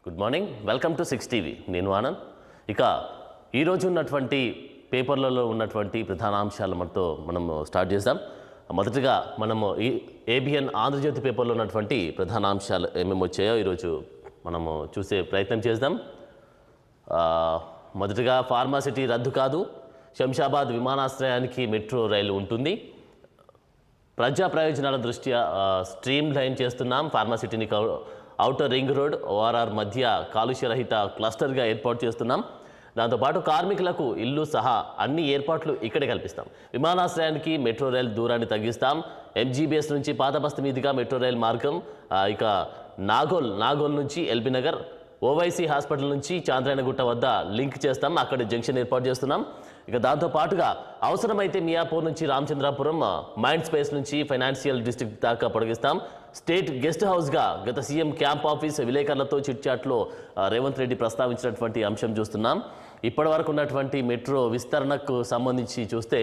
Good morning, welcome to 6 TV. నేను ఆనంద్. ఇక ఈరోజు ఉన్నటువంటి పేపర్లలో ఉన్నటువంటి ప్రధాన అంశాలు మనము స్టార్ట్ చేద్దాం. మొదటగా మనము ఈ ఏబిఎన్ ఆంధ్రజ్యోతి పేపర్లో ఉన్నటువంటి ప్రధాన అంశాలు ఏమేమి వచ్చాయో ఈరోజు మనము చూసే ప్రయత్నం చేద్దాం. మొదటగా ఫార్మాసిటీ రద్దు కాదు, శంషాబాద్ విమానాశ్రయానికి మెట్రో రైలు ఉంటుంది, ప్రజా ప్రయోజనాల దృష్ట్యా స్ట్రీమ్ లైన్ చేస్తున్నాం, ఫార్మాసిటీని ఔటర్ రింగ్ రోడ్ ఓఆర్ఆర్ మధ్య కాలుష్యరహిత క్లస్టర్గా ఏర్పాటు చేస్తున్నాం, దాంతోపాటు కార్మికులకు ఇల్లు సహా అన్ని ఏర్పాట్లు ఇక్కడే కల్పిస్తాం, విమానాశ్రయానికి మెట్రో రైలు దూరాన్ని తగ్గిస్తాం, ఎంజీబీఎస్ నుంచి పాతబస్తీ మీదుగా మెట్రో రైలు మార్గం, ఇక నాగోల్ నుంచి ఎల్బీ నగర్, ఓవైసీ హాస్పిటల్ నుంచి చాంద్రాయణగుట్ట వద్ద లింక్ చేస్తాం, అక్కడ జంక్షన్ ఏర్పాటు చేస్తున్నాం. ఇక దాంతోపాటుగా అవసరమైతే మియాపూర్ నుంచి రామచంద్రాపురం, మైండ్ స్పేస్ నుంచి ఫైనాన్షియల్ డిస్ట్రిక్ట్ దాకా పొడిగిస్తాం, స్టేట్ గెస్ట్ హౌస్గా గత సీఎం క్యాంప్ ఆఫీస్ విలేకరులతో చిట్చాట్లో రేవంత్ రెడ్డి ప్రస్తావించినటువంటి అంశం చూస్తున్నాం. ఇప్పటి వరకు ఉన్నటువంటి మెట్రో విస్తరణకు సంబంధించి చూస్తే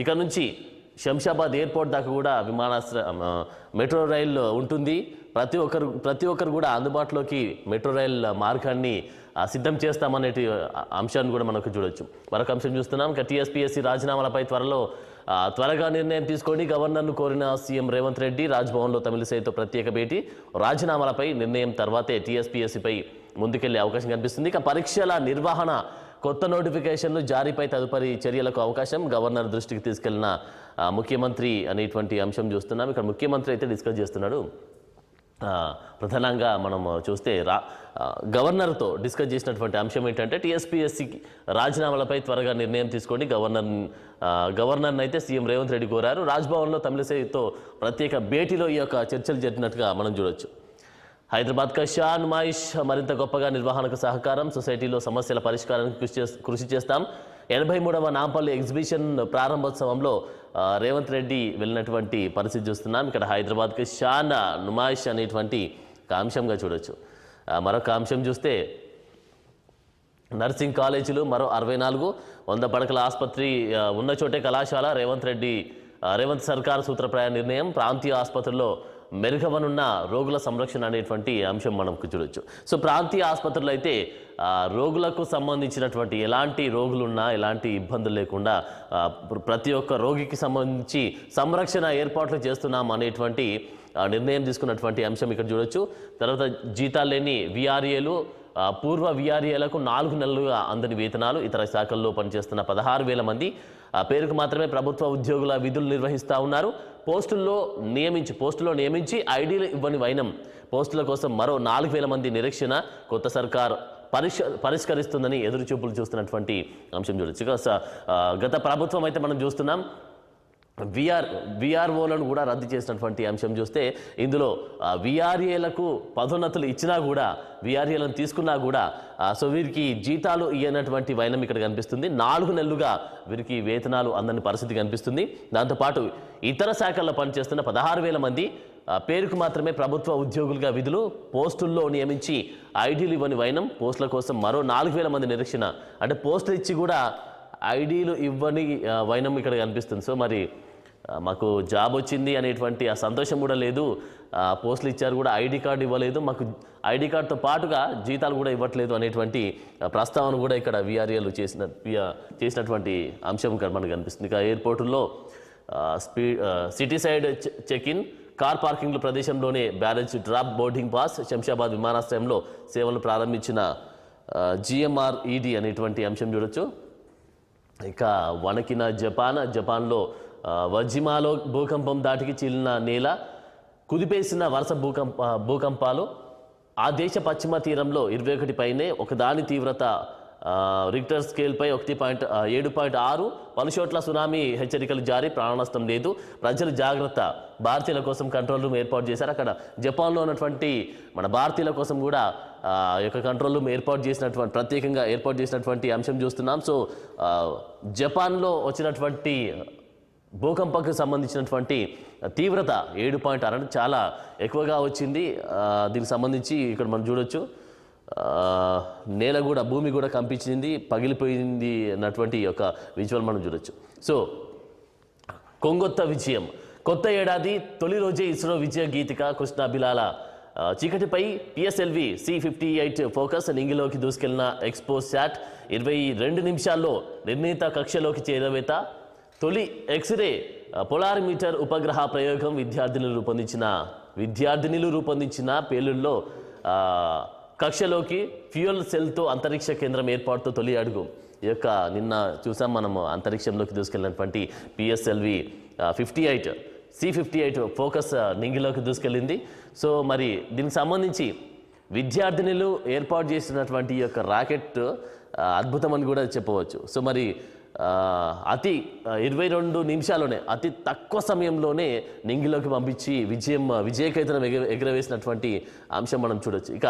ఇక నుంచి శంషాబాద్ ఎయిర్పోర్ట్ దాకా కూడా మెట్రో రైలు ఉంటుంది. ప్రతి ఒక్కరు కూడా అందుబాటులోకి మెట్రో రైల్ మార్గాన్ని సిద్ధం చేస్తామనేటి అంశాన్ని కూడా మనకు చూడొచ్చు. మరొక అంశం చూస్తున్నాం. టీఎస్పీఎస్సీ రాజీనామాలపై త్వరగా నిర్ణయం తీసుకొని గవర్నర్ను కోరిన సీఎం రేవంత్ రెడ్డి. రాజ్భవన్లో తమిళిసైతో ప్రత్యేక భేటీ. రాజీనామాలపై నిర్ణయం తర్వాతే టీఎస్పీఎస్సీపై ముందుకెళ్లే అవకాశం కనిపిస్తుంది. ఇక పరీక్షల నిర్వహణ, కొత్త నోటిఫికేషన్లు జారీపై తదుపరి చర్యలకు అవకాశం, గవర్నర్ దృష్టికి తీసుకెళ్లిన ముఖ్యమంత్రి అనేటువంటి అంశం చూస్తున్నాం. ఇక్కడ ముఖ్యమంత్రి అయితే డిస్కస్ చేస్తున్నాడు. ప్రధానంగా మనం చూస్తే గవర్నర్తో డిస్కస్ చేసినటువంటి అంశం ఏంటంటే టీఎస్పీఎస్సీ రాజీనామాలపై త్వరగా నిర్ణయం తీసుకోండి, గవర్నర్ని అయితే సీఎం రేవంత్ రెడ్డి కోరారు. రాజ్భవన్లో తమిళిసైతో ప్రత్యేక భేటీలో ఈ యొక్క చర్చలు జరిగినట్టుగా మనం చూడొచ్చు. హైదరాబాద్ కా షా నుమాయిష్ మరింత గొప్పగా నిర్వహణకు సహకారం, సొసైటీలో సమస్యల పరిష్కారానికి కృషి చేస్తాం. 83వ నాంపల్లి ఎగ్జిబిషన్ ప్రారంభోత్సవంలో రేవంత్ రెడ్డి వెళ్ళినటువంటి పరిస్థితి చూస్తున్నాం. ఇక్కడ హైదరాబాద్కి షాన్ నుమాయిష్ అనేటువంటి అంశంగా చూడొచ్చు. మరొక అంశం చూస్తే నర్సింగ్ కాలేజీలు మరో 64, 100 పడకల ఆసుపత్రి ఉన్న చోటే కళాశాల, రేవంత్ సర్కార్ సూత్రప్రాయ నిర్ణయం, ప్రాంతీయ ఆసుపత్రుల్లో మెరుగవనున్న రోగుల సంరక్షణ అనేటువంటి అంశం మనకు చూడొచ్చు. సో ప్రాంతీయ ఆసుపత్రులు అయితే రోగులకు సంబంధించినటువంటి ఎలాంటి రోగులున్నా ఎలాంటి ఇబ్బందులు లేకుండా ప్రతి ఒక్క రోగికి సంబంధించి సంరక్షణ ఏర్పాట్లు చేస్తున్నాం అనేటువంటి నిర్ణయం తీసుకున్నటువంటి అంశం ఇక్కడ చూడొచ్చు. తర్వాత జీతాలు లేని విఆర్ఏలు, పూర్వ విఆర్ఏలకు 4 నెలలుగా అందని వేతనాలు, ఇతర శాఖల్లో పనిచేస్తున్న 16,000 మంది పేరుకు మాత్రమే ప్రభుత్వ ఉద్యోగుల విధులు నిర్వహిస్తూ ఉన్నారు. పోస్టుల్లో నియమించి ఐడీలు ఇవ్వని వైనం, పోస్టుల కోసం మరో 4,000 మంది నిరీక్షణ, కొత్త సర్కార్ పరిష్కరిస్తుందని ఎదురుచూపులు చూస్తున్నటువంటి అంశం చూడొచ్చు. గత ప్రభుత్వం అయితే మనం చూస్తున్నాం విఆర్ఓలను కూడా రద్దు చేసినటువంటి అంశం చూస్తే ఇందులో విఆర్ఏలకు పదోన్నతులు ఇచ్చినా కూడా, విఆర్ఏలను తీసుకున్నా కూడా సో వీరికి జీతాలు ఇవ్వనటువంటి వైనం ఇక్కడ కనిపిస్తుంది. 4 నెలలుగా వీరికి వేతనాలు అందని పరిస్థితి కనిపిస్తుంది. దాంతోపాటు ఇతర శాఖల్లో పనిచేస్తున్న 16,000 మంది పేరుకు మాత్రమే ప్రభుత్వ ఉద్యోగులుగా విధులు, పోస్టుల్లో నియమించి ఐడీలు ఇవ్వని వైనం, పోస్టుల కోసం మరో 4,000 మంది నిరీక్షణ. అంటే పోస్టులు ఇచ్చి కూడా ఐడీలు ఇవ్వని వైనం ఇక్కడ కనిపిస్తుంది. సో మరి మాకు జాబ్ వచ్చింది అనేటువంటి ఆ సంతోషం కూడా లేదు, పోస్టులు ఇచ్చారు కూడా ఐడి కార్డు ఇవ్వలేదు, మాకు ఐడి కార్డుతో పాటుగా జీతాలు కూడా ఇవ్వట్లేదు అనేటువంటి ప్రస్తావన కూడా ఇక్కడ విఆర్ఏలు చేసినటువంటి అంశం ఇక్కడ మనకు కనిపిస్తుంది. ఇక ఎయిర్పోర్టుల్లో సిటీ సైడ్ చెక్-ఇన్, కార్ పార్కింగ్ల ప్రదేశంలోనే baggage drop boarding pass, Shamshabad విమానాశ్రయంలో సేవలు ప్రారంభించిన GMRED అనేటువంటి అంశం చూడొచ్చు. ఇక వణికిన జపాన్లో వజిమాలో భూకంపం దాటికి చీలిన నేల, కుదిపేసిన వరుస భూకంపాలు, ఆ దేశ పశ్చిమ తీరంలో 21 పైనే ఒకదాని తీవ్రత రిక్టర్ స్కేల్పై 7.6, పలుచోట్ల సునామీ హెచ్చరికలు జారీ, ప్రాణనష్టం లేదు, ప్రజలు జాగ్రత్త, భారతీయుల కోసం కంట్రోల్ రూమ్ ఏర్పాటు చేశారు. అక్కడ జపాన్లో ఉన్నటువంటి మన భారతీయుల కోసం కూడా యొక్క కంట్రోల్ రూమ్ ప్రత్యేకంగా ఏర్పాటు చేసినటువంటి అంశం చూస్తున్నాం. సో జపాన్లో వచ్చినటువంటి భూకంపకు సంబంధించినటువంటి తీవ్రత 7.6 చాలా ఎక్కువగా వచ్చింది. దీనికి సంబంధించి ఇక్కడ మనం చూడొచ్చు, భూమి కూడా కంపించింది, పగిలిపోయింది అన్నటువంటి ఒక విజువల్ మనం చూడొచ్చు. సో కొంగొత్త విజయం, కొత్త ఏడాది తొలి రోజే ఇస్రో విజయ గీతిక, కృష్ణ బిలాల చీకటిపై పిఎస్ఎల్వి C-58 ఫోకస్ నింగిలోకి దూసుకెళ్లిన ఎక్స్పోజ్ శాట్ 22 నిమిషాల్లో నిర్ణీత కక్షలోకి చేరవేత. తొలి ఎక్స్రే పొలారిమీటర్ ఉపగ్రహ ప్రయోగం విద్యార్థినులు రూపొందించిన పేలుల్లో కక్షలోకి ఫ్యూయల్ సెల్తో అంతరిక్ష కేంద్రం ఏర్పాటుతో తొలి అడుగు. ఈ యొక్క నిన్న చూసాం మనము అంతరిక్షంలోకి దూసుకెళ్ళినటువంటి పిఎస్ఎల్వి C-58 ఫోకస్ నింగిలోకి దూసుకెళ్ళింది. సో మరి దీనికి సంబంధించి విద్యార్థినులు ఏర్పాటు చేసినటువంటి ఈ యొక్క రాకెట్ అద్భుతం అని కూడా చెప్పవచ్చు. సో మరి 22 నిమిషాల్లోనే అతి తక్కువ సమయంలోనే నింగిలోకి పంపించి విజయకేతనం ఎగరవేసినటువంటి అంశం మనం చూడొచ్చు. ఇక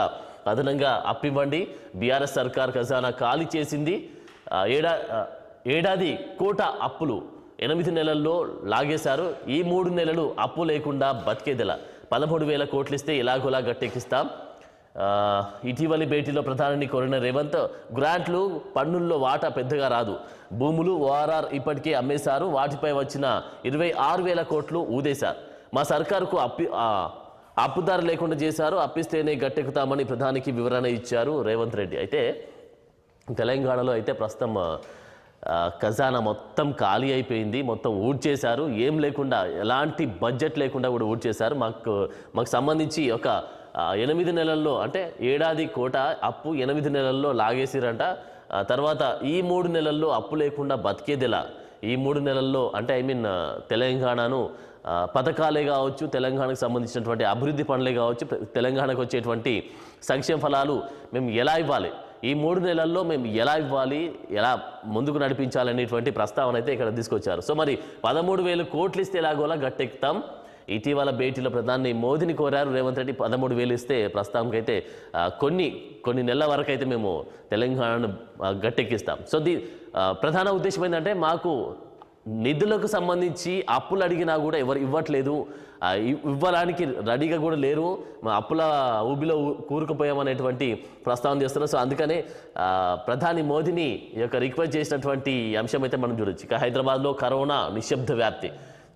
అదనంగా అప్పివ్వండి, బీఆర్ఎస్ సర్కార్ ఖజానా ఖాళీ చేసింది. ఏడాది కోట అప్పులు 8 నెలల్లో లాగేశారు. ఈ 3 నెలలు అప్పు లేకుండా బతికేదెలా? 13,000 కోట్లు ఇస్తే ఎలాగోలా గట్టెక్కిస్తాం. ఇటీవలి భేటీలో ప్రధానిని కోరిన రేవంత్, గ్రాంట్లు పన్నుల్లో వాటా పెద్దగా రాదు, భూములు ORR ఇప్పటికే అమ్మేశారు, వాటిపై వచ్చిన 26,000 కోట్లు ఊదేశారు, మా సర్కారుకు అప్పుదారు లేకుండా చేశారు, అప్పిస్తేనే గట్టెక్కుతామని ప్రధానికి వివరణ ఇచ్చారు రేవంత్ రెడ్డి. అయితే తెలంగాణలో అయితే ప్రస్తుతం ఖజానా మొత్తం ఖాళీ అయిపోయింది, మొత్తం ఊడ్చేశారు, ఏం లేకుండా ఎలాంటి బడ్జెట్ లేకుండా కూడా ఊడ్చేశారు. మాకు సంబంధించి ఒక 8 నెలల్లో అంటే ఏడాది కోట అప్పు 8 నెలల్లో లాగేసిరంట. తర్వాత ఈ 3 నెలల్లో అప్పు లేకుండా బతికేదిలా? ఈ 3 నెలల్లో అంటే తెలంగాణను పథకాలే కావచ్చు, తెలంగాణకు సంబంధించినటువంటి అభివృద్ధి పనులే కావచ్చు, తెలంగాణకు వచ్చేటువంటి సంక్షేమ ఫలాలు మేము ఎలా ఇవ్వాలి, ఈ 3 నెలల్లో మేము ఎలా ఇవ్వాలి, ఎలా ముందుకు నడిపించాలనేటువంటి ప్రస్తావన అయితే ఇక్కడ తీసుకొచ్చారు. సో మరి 13,000 కోట్లు ఇస్తే ఎలాగోలా గట్టెక్కుతాం. ఇటీవల భేటీలో ప్రధాని మోదీని కోరారు రేవంత్ రెడ్డి. 13,000 ఇస్తే ప్రస్తుతానికైతే కొన్ని నెలల వరకు అయితే మేము తెలంగాణను గట్టెక్కిస్తాం. సో ప్రధాన ఉద్దేశం ఏంటంటే, మాకు నిధులకు సంబంధించి అప్పులు అడిగినా కూడా ఎవరు ఇవ్వట్లేదు, ఇవ్వడానికి రెడీగా కూడా లేరు, మా అప్పుల ఊబిలో కూరుకుపోయామనేటువంటి ప్రస్తావన చేస్తున్నారు. సో అందుకనే ప్రధాని మోదీని ఈ యొక్క రిక్వెస్ట్ చేసినటువంటి అంశం అయితే మనం చూడొచ్చు. ఇక హైదరాబాద్లో కరోనా నిశ్శబ్ద వ్యాప్తి,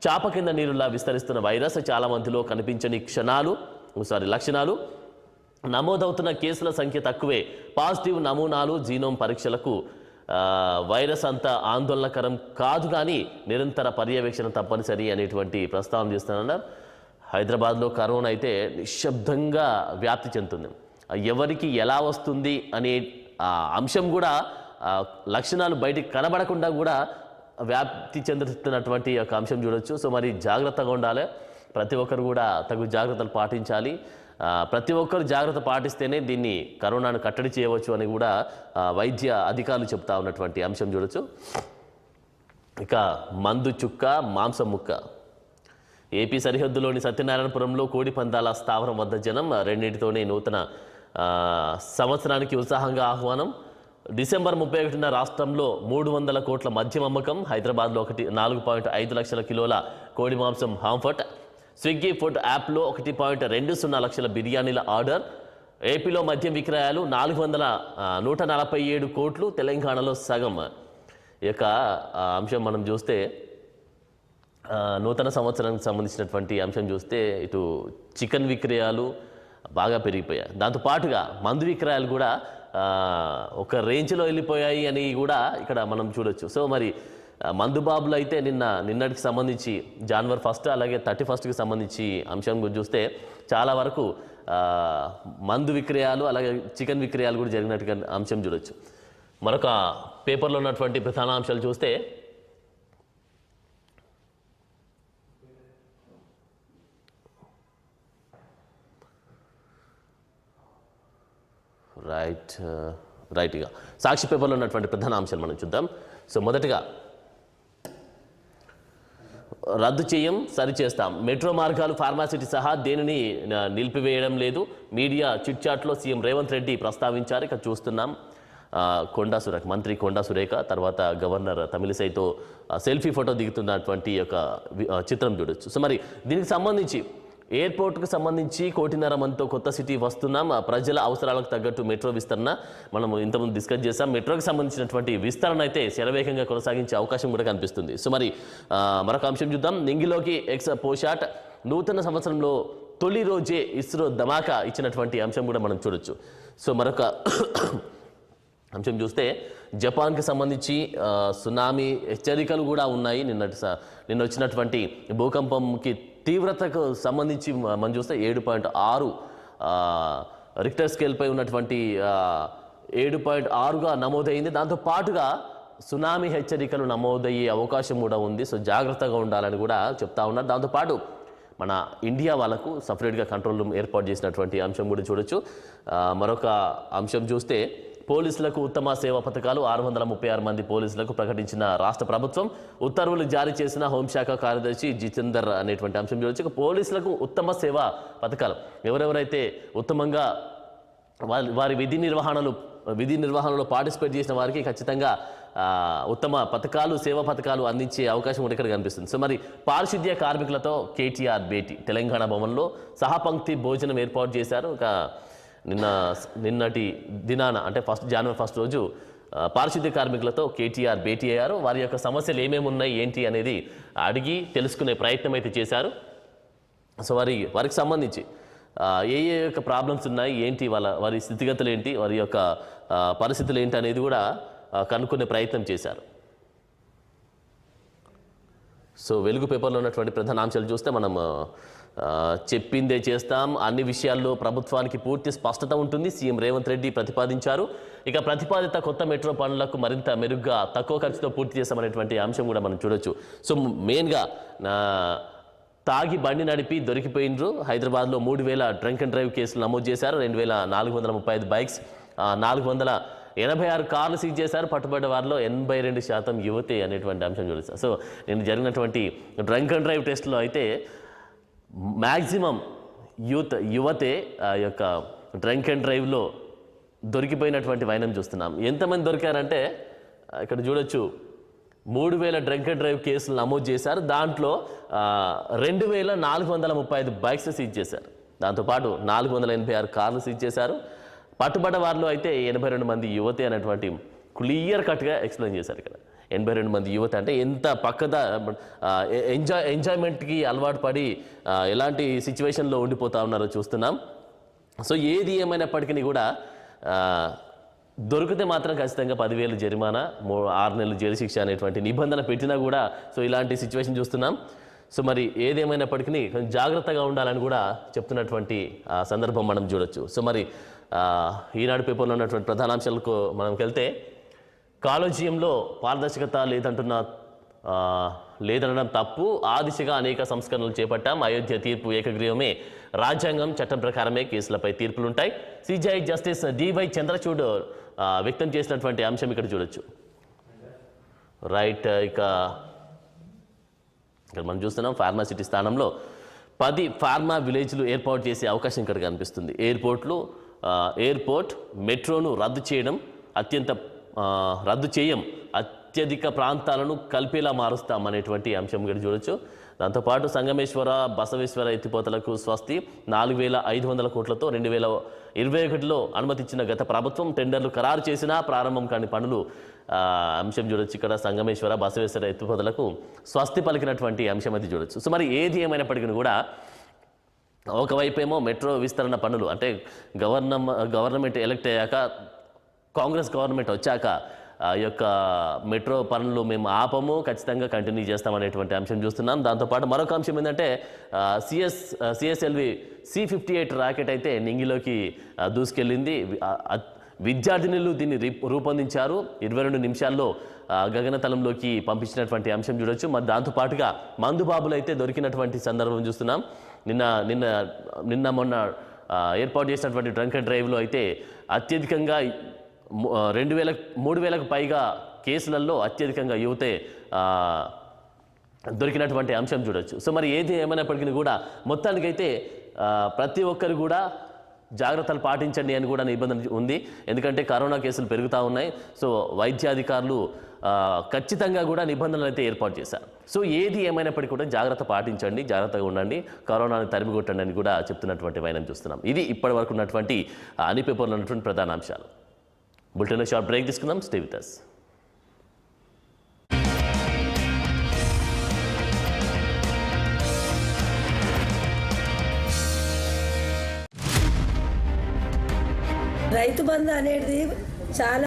చాప కింద నీరులా విస్తరిస్తున్న వైరస్, చాలా మందిలో కనిపించని లక్షణాలు, నమోదవుతున్న కేసుల సంఖ్య తక్కువే, పాజిటివ్ నమూనాలు, జీనోమ్ పరీక్షలకు వైరస్ అంత ఆందోళనకరం కాదు కానీ నిరంతర పర్యవేక్షణ తప్పనిసరి అనేటువంటి ప్రస్తావన చేస్తున్నారు. హైదరాబాద్లో కరోనా అయితే నిశ్శబ్దంగా వ్యాప్తి చెందుతుంది. ఎవరికి ఎలా వస్తుంది అనే అంశం కూడా, లక్షణాలు బయటికి కనబడకుండా కూడా వ్యాప్తి చెందుతున్నటువంటి ఒక అంశం చూడొచ్చు. సో మరి జాగ్రత్తగా ఉండాలి, ప్రతి ఒక్కరు కూడా తగు జాగ్రత్తలు పాటించాలి. ప్రతి ఒక్కరు జాగ్రత్త పాటిస్తేనే దీన్ని కరోనాను కట్టడి చేయవచ్చు అని కూడా వైద్య అధికారులు చెప్తా ఉన్నటువంటి అంశం చూడొచ్చు. ఇక మందు చుక్క మాంసం ముక్క, ఏపీ సరిహద్దులోని సత్యనారాయణపురంలో కోడి పందాల స్థావరం వద్ద జనం, రెండింటితోనే నూతన సంవత్సరానికి ఉత్సాహంగా ఆహ్వానం. డిసెంబర్ 31న రాష్ట్రంలో 300 కోట్ల మద్యం అమ్మకం, హైదరాబాద్లో 4.5 లక్షల కిలోల కోడి మాంసం హాంఫర్ట్. స్విగ్గీ ఫుడ్ యాప్లో 1.20 లక్షల బిర్యానీల ఆర్డర్. ఏపీలో మద్యం విక్రయాలు 147 కోట్లు, తెలంగాణలో సగం. ఈ యొక్క అంశం మనం చూస్తే, నూతన సంవత్సరానికి సంబంధించినటువంటి అంశం చూస్తే ఇటు చికెన్ విక్రయాలు బాగా పెరిగిపోయాయి, దాంతోపాటుగా మందు విక్రయాలు కూడా ఒక రేంజ్లో వెళ్ళిపోయాయి అని కూడా ఇక్కడ మనం చూడొచ్చు. సో మరి మందుబాబులు అయితే నిన్నటికి సంబంధించి జనవరి 1 అలాగే 31కి సంబంధించి అంశం గురించి చూస్తే చాలా వరకు మందు విక్రయాలు అలాగే చికెన్ విక్రయాలు కూడా జరిగినట్టుగా అంశం చూడొచ్చు. మరొక పేపర్లో ఉన్నటువంటి ప్రధాన అంశాలు చూస్తే, రైట్గా సాక్షి పేపర్లో ఉన్నటువంటి ప్రధాన అంశాలు మనం చూద్దాం. సో మొదటగా, రద్దు చేయం, సరిచేస్తాం, మెట్రో మార్గాలు ఫార్మాసిటీ సహా దేనిని నిలిపివేయడం లేదు, మీడియా చిట్చాట్లో సీఎం రేవంత్ రెడ్డి ప్రస్తావించారు. ఇక చూస్తున్నాం మంత్రి కొండా సురేఖ తర్వాత గవర్నర్ తమిళిసైతో సెల్ఫీ ఫోటో దిగుతున్నటువంటి యొక్క చిత్రం చూడొచ్చు. సో మరి దీనికి సంబంధించి ఎయిర్పోర్ట్కు సంబంధించి 1.5 మందితో కొత్త సిటీ వస్తున్నాం, ప్రజల అవసరాలకు తగ్గట్టు మెట్రో విస్తరణ మనం ఇంతకుముందు డిస్కస్ చేసాం. మెట్రోకి సంబంధించినటువంటి విస్తరణ అయితే శరవేగంగా కొనసాగించే అవకాశం కూడా కనిపిస్తుంది. సో మరి మరొక అంశం చూద్దాం. నింగిలోకి ఎక్స్ పోషాట్, నూతన సంవత్సరంలో తొలి రోజే ఇస్రో ధమాకా ఇచ్చినటువంటి అంశం కూడా మనం చూడొచ్చు. సో మరొక అంశం చూస్తే జపాన్కి సంబంధించి సునామీ హెచ్చరికలు కూడా ఉన్నాయి. నిన్న వచ్చినటువంటి భూకంపంకి తీవ్రతకు సంబంధించి మనం చూస్తే 7.6 రిక్టర్ స్కేల్పై ఉన్నటువంటి 7.6గా నమోదైంది. దాంతో పాటుగా సునామీ హెచ్చరికలు నమోదయ్యే అవకాశం కూడా ఉంది. సో జాగ్రత్తగా ఉండాలని కూడా చెప్తా ఉన్నారు. దాంతోపాటు మన ఇండియా వాళ్ళకు సపరేట్గా కంట్రోల్ రూమ్ ఏర్పాటు చేసినటువంటి అంశం కూడా చూడొచ్చు. మరొక అంశం చూస్తే పోలీసులకు ఉత్తమ సేవా పథకాలు 636 మంది పోలీసులకు ప్రకటించిన రాష్ట్ర ప్రభుత్వం. ఉత్తర్వులు జారీ చేసిన హోంశాఖ కార్యదర్శి జితేందర్ అనేటువంటి అంశం చూడొచ్చు. పోలీసులకు ఉత్తమ సేవా పథకాలు ఎవరెవరైతే ఉత్తమంగా వారి విధి నిర్వహణలో పార్టిసిపేట్ చేసిన వారికి ఖచ్చితంగా ఉత్తమ పథకాలు సేవా పథకాలు అందించే అవకాశం కూడా ఇక్కడ కనిపిస్తుంది. సో మరి పారిశుద్ధ్య కార్మికులతో కేటీఆర్ భేటీ తెలంగాణ భవన్లో సహపంక్తి భోజనం ఏర్పాటు చేశారు. నిన్నటి దినాన అంటే జనవరి 1 రోజు పారిశుద్ధ్య కార్మికులతో కేటీఆర్ భేటీ అయ్యారు. వారి యొక్క సమస్యలు ఏమేమి ఉన్నాయి ఏంటి అనేది అడిగి తెలుసుకునే ప్రయత్నం అయితే చేశారు. సో వారికి సంబంధించి ఏ యొక్క ప్రాబ్లమ్స్ ఉన్నాయి ఏంటి వారి స్థితిగతులు ఏంటి వారి యొక్క పరిస్థితులు ఏంటి అనేది కూడా కనుక్కునే ప్రయత్నం చేశారు. సో వెలుగు పేపర్లో ఉన్నటువంటి ప్రధాన అంశాలు చూస్తే మనం చెప్పిందే చేస్తాం, అన్ని విషయాల్లో ప్రభుత్వానికి పూర్తి స్పష్టత ఉంటుంది, సీఎం రేవంత్ రెడ్డి ప్రతిపాదించారు. ఇక ప్రతిపాదిత కొత్త మెట్రో పనులకు మరింత మెరుగ్గా తక్కువ ఖర్చుతో పూర్తి చేస్తామనేటువంటి అంశం కూడా మనం చూడొచ్చు. సో మెయిన్గా తాగి బండి నడిపి దొరికిపోయినరు. హైదరాబాద్లో 3000 డ్రంక్ అండ్ డ్రైవ్ కేసులు నమోదు చేశారు. 2435 బైక్స్, 486 కార్లు సీజ్ చేశారు. పట్టుబడ్డ వారిలో 82% యువతే అనేటువంటి అంశం చూడొచ్చు. సో నేను జరిగినటువంటి డ్రంక్ అండ్ డ్రైవ్ టెస్ట్లో అయితే మ్యాక్సిమం యువతే ఆ యొక్క డ్రంక్ అండ్ డ్రైవ్లో దొరికిపోయినటువంటి వైనం చూస్తున్నాం. ఎంతమంది దొరికారంటే ఇక్కడ చూడొచ్చు 3000 డ్రంక్ అండ్ డ్రైవ్ కేసులు నమోదు చేశారు. దాంట్లో 2435 బైక్స్ సీజ్ చేశారు. దాంతోపాటు 486 కార్లు సీజ్ చేశారు. పట్టుబడ్డ వారిలో అయితే 82 మంది యువతే అనేటువంటి క్లియర్ కట్గా ఎక్స్ప్లెయిన్ చేశారు. ఇక్కడ 82 మంది యువత అంటే ఎంత పక్కదా ఎంజాయ్మెంట్కి అలవాటు పడి ఎలాంటి సిచ్యువేషన్లో ఉండిపోతా ఉన్నారో చూస్తున్నాం. సో ఏది ఏమైనప్పటికీ కూడా దొరికితే మాత్రం ఖచ్చితంగా 10,000 జరిమానా, 6 నెలలు జైలు శిక్ష అనేటువంటి నిబంధన పెట్టినా కూడా సో ఇలాంటి సిచ్యువేషన్ చూస్తున్నాం. సో మరి ఏదేమైనప్పటికీ కొంచెం జాగ్రత్తగా ఉండాలని కూడా చెప్తున్నటువంటి సందర్భం మనం చూడొచ్చు. సో మరి ఈనాడు పేపర్లో ఉన్నటువంటి ప్రధానాంశాలకు మనం వెళ్తే కాలేజియంలో పారదర్శకత లేదనడం తప్పు, ఆ దిశగా అనేక సంస్కరణలు చేపట్టాం. అయోధ్య తీర్పు ఏకగ్రీవమే, రాజ్యాంగం చట్టం ప్రకారమే కేసులపై తీర్పులుంటాయి. సిజేఐ జస్టిస్ డివై చంద్రచూడ్ వ్యక్తం చేసినటువంటి అంశం ఇక్కడ చూడొచ్చు. రైట్, ఇక్కడ మనం చూస్తున్నాం ఫార్మాసిటీ స్థానంలో 10 ఫార్మా విలేజ్లు ఏర్పాటు చేసే అవకాశం ఇక్కడ కనిపిస్తుంది. ఎయిర్పోర్ట్ మెట్రోను రద్దు చేయం, అత్యధిక ప్రాంతాలను కలిపేలా మారుస్తాం అనేటువంటి అంశం ఇక్కడ చూడొచ్చు. దాంతోపాటు సంగమేశ్వర బసవేశ్వర ఎత్తిపోతలకు స్వస్తి 4500 కోట్లతో 2021లో అనుమతించిన గత ప్రభుత్వం టెండర్లు ఖరారు చేసినా ప్రారంభం కాని పనులు అంశం చూడొచ్చు. ఇక్కడ సంగమేశ్వర బసవేశ్వర ఎత్తిపోతలకు స్వస్తి పలికినటువంటి అంశం అది చూడొచ్చు. సో మరి ఏది ఏమైనప్పటికీ కూడా ఒకవైపేమో మెట్రో విస్తరణ పనులు అంటే గవర్నమెంట్ ఎలక్ట్ అయ్యాక కాంగ్రెస్ గవర్నమెంట్ వచ్చాక ఈ యొక్క మెట్రో పనులు మేము ఆపము, ఖచ్చితంగా కంటిన్యూ చేస్తామనేటువంటి అంశం చూస్తున్నాం. దాంతోపాటు మరొక అంశం ఏంటంటే సిఎస్ఎల్వి C-58 రాకెట్ అయితే నింగిలోకి దూసుకెళ్ళింది. విద్యార్థినులు దీన్ని రూపొందించారు. 22 నిమిషాల్లో గగనతలంలోకి పంపించినటువంటి అంశం చూడొచ్చు. మరి దాంతోపాటుగా మందుబాబులు అయితే దొరికినటువంటి సందర్భం చూస్తున్నాం. నిన్న మొన్న ఏర్పాటు చేసినటువంటి డ్రంక్ అండ్ డ్రైవ్లో అయితే అత్యధికంగా 3,000కు పైగా కేసులలో అత్యధికంగా యువతే దొరికినటువంటి అంశం చూడొచ్చు. సో మరి ఏది ఏమైనప్పటికీ కూడా మొత్తానికైతే ప్రతి ఒక్కరు కూడా జాగ్రత్తలు పాటించండి అని కూడా నిబంధన ఉంది. ఎందుకంటే కరోనా కేసులు పెరుగుతూ ఉన్నాయి. సో వైద్యాధికారులు ఖచ్చితంగా కూడా నిబంధనలు అయితే ఏర్పాటు చేశారు. సో ఏది ఏమైనప్పటికీ కూడా జాగ్రత్త పాటించండి, జాగ్రత్తగా ఉండండి, కరోనాని తరిమి కొట్టండి అని కూడా చెప్తున్నటువంటి వైనం చూస్తున్నాం. ఇది ఇప్పటి వరకు ఉన్నటువంటి అన్ని పేపర్లో ఉన్నటువంటి ప్రధాన అంశాలు. బులెటిన్లో షార్ట్ బ్రేక్ తీసుకుందాం. Stay with us. Rythu Bandhu అనేది చాలా